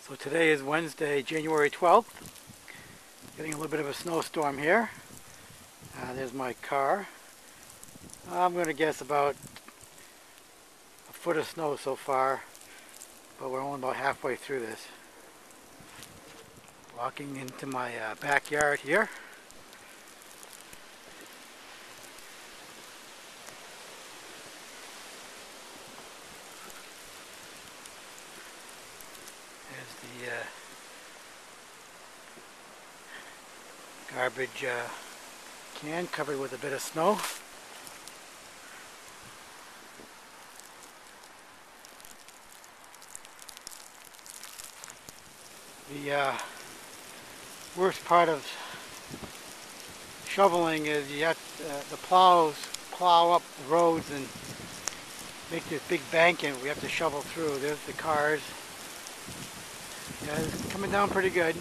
So today is Wednesday, January 12th. Getting a little bit of a snowstorm here. There's my car. I'm going to guess about a foot of snow so far, but we're only about halfway through this. Walking into my backyard here. There's the garbage can covered with a bit of snow. The worst part of shoveling is you have the plows plow up the roads and make this big bank, and we have to shovel through. There's the cars. Yeah, it's coming down pretty good.